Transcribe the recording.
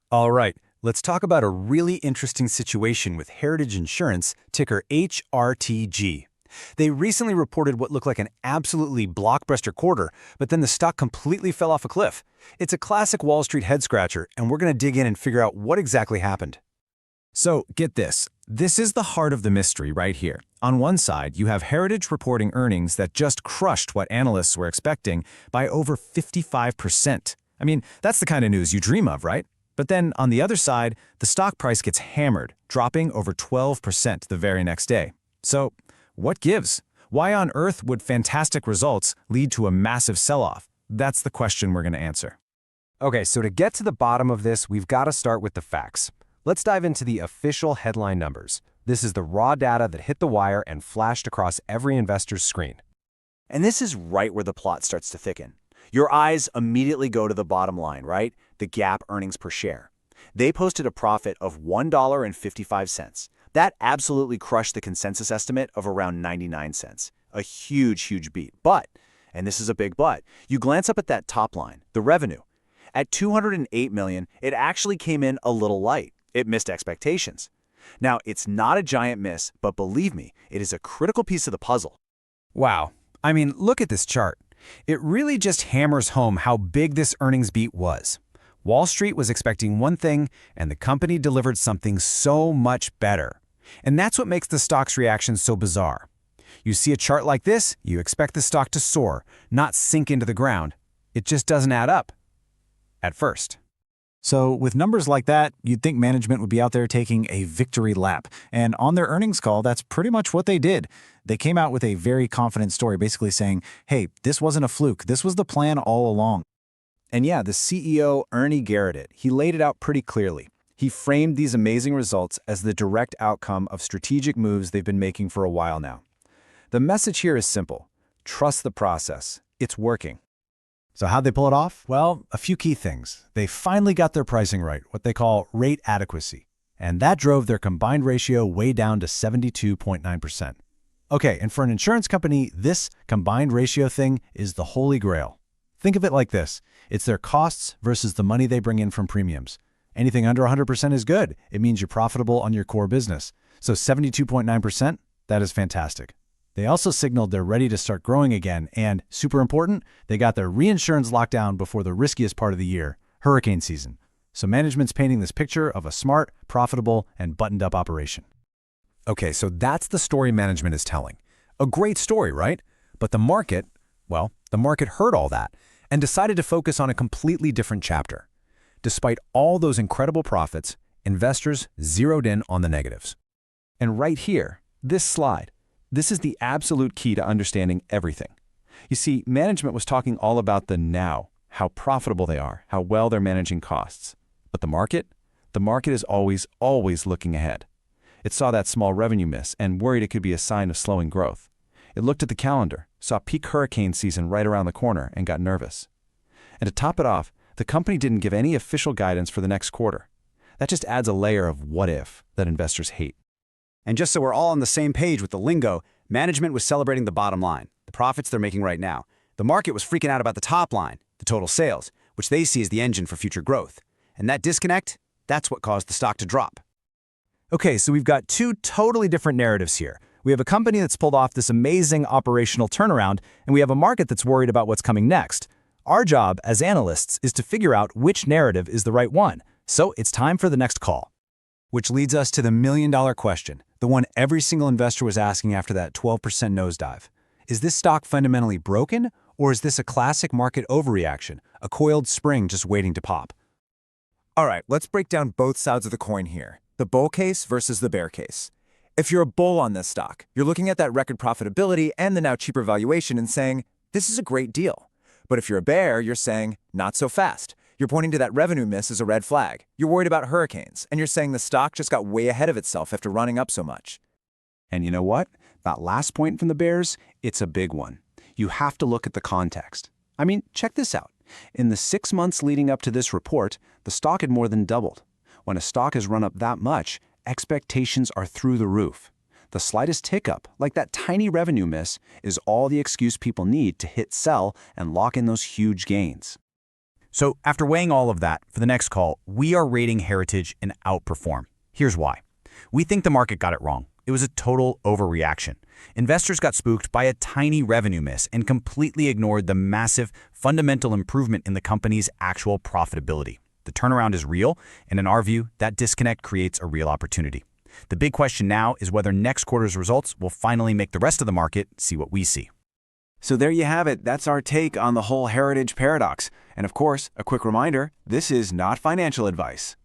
All right, let's talk about a really interesting situation with Heritage Insurance, ticker HRTG. They recently reported what looked like an absolutely blockbuster quarter, but then the stock completely fell off a cliff. It's a classic Wall Street head-scratcher, and we're going to dig in and figure out what exactly happened. So, get this. This is the heart of the mystery right here. On one side, you have Heritage reporting earnings that just crushed what analysts were expecting by over 55%. I mean, that's the kind of news you dream of, right? But then, on the other side, the stock price gets hammered, dropping over 12% the very next day. So, what gives? Why on earth would fantastic results lead to a massive sell-off? That's the question we're going to answer. Okay, so to get to the bottom of this, we've got to start with the facts. Let's dive into the official headline numbers. This is the raw data that hit the wire and flashed across every investor's screen. And this is right where the plot starts to thicken. Your eyes immediately go to the bottom line, right? The GAAP earnings per share. They posted a profit of $1.55. That absolutely crushed the consensus estimate of around 99 cents. A huge, huge beat. But, and this is a big but, you glance up at that top line, the revenue. At $208 million, it actually came in a little light. It missed expectations. Now, it's not a giant miss, but believe me, it is a critical piece of the puzzle. Wow. I mean, look at this chart. It really just hammers home how big this earnings beat was. Wall Street was expecting one thing, and the company delivered something so much better. And that's what makes the stock's reaction so bizarre. You see a chart like this, you expect the stock to soar, not sink into the ground. It just doesn't add up. At first. So, with numbers like that, you'd think management would be out there taking a victory lap. And on their earnings call, that's pretty much what they did. They came out with a very confident story, basically saying, hey, this wasn't a fluke. This was the plan all along. And yeah, the CEO, Ernie Garrett, he laid it out pretty clearly. He framed these amazing results as the direct outcome of strategic moves they've been making for a while now. The message here is simple. Trust the process. It's working. So how'd they pull it off? Well, a few key things. They finally got their pricing right, what they call rate adequacy. And that drove their combined ratio way down to 72.9%. Okay, and for an insurance company, this combined ratio thing is the holy grail. Think of it like this. It's their costs versus the money they bring in from premiums. Anything under 100% is good. It means you're profitable on your core business. So 72.9%, that is fantastic. They also signaled they're ready to start growing again, and, super important, they got their reinsurance locked down before the riskiest part of the year, hurricane season. So management's painting this picture of a smart, profitable, and buttoned-up operation. Okay, so that's the story management is telling. A great story, right? But the market, well, the market heard all that and decided to focus on a completely different chapter. Despite all those incredible profits, investors zeroed in on the negatives. And right here, this slide, this is the absolute key to understanding everything. You see, management was talking all about the now, how profitable they are, how well they're managing costs. But the market is always looking ahead. It saw that small revenue miss and worried it could be a sign of slowing growth. It looked at the calendar, saw peak hurricane season right around the corner, and got nervous. And to top it off, the company didn't give any official guidance for the next quarter. That just adds a layer of what if that investors hate. And just so we're all on the same page with the lingo, management was celebrating the bottom line, the profits they're making right now. The market was freaking out about the top line, the total sales, which they see as the engine for future growth. And that disconnect, that's what caused the stock to drop. Okay, so we've got two totally different narratives here. We have a company that's pulled off this amazing operational turnaround, and we have a market that's worried about what's coming next. Our job as analysts is to figure out which narrative is the right one. So it's time for the next call. Which leads us to the million-dollar question, the one every single investor was asking after that 12% nosedive. Is this stock fundamentally broken, or is this a classic market overreaction, a coiled spring just waiting to pop? All right, let's break down both sides of the coin here, the bull case versus the bear case. If you're a bull on this stock, you're looking at that record profitability and the now cheaper valuation and saying, this is a great deal. But if you're a bear, you're saying, not so fast. You're pointing to that revenue miss as a red flag. You're worried about hurricanes, and you're saying the stock just got way ahead of itself after running up so much. And you know what? That last point from the bears, it's a big one. You have to look at the context. I mean, check this out. In the 6 months leading up to this report, the stock had more than doubled. When a stock has run up that much, expectations are through the roof. The slightest hiccup, like that tiny revenue miss, is all the excuse people need to hit sell and lock in those huge gains. So after weighing all of that, for the next call, we are rating Heritage an outperform. Here's why. We think the market got it wrong. It was a total overreaction. Investors got spooked by a tiny revenue miss and completely ignored the massive fundamental improvement in the company's actual profitability. The turnaround is real, and in our view, that disconnect creates a real opportunity. The big question now is whether next quarter's results will finally make the rest of the market see what we see. So there you have it. That's our take on the whole Heritage paradox. And of course, a quick reminder, this is not financial advice.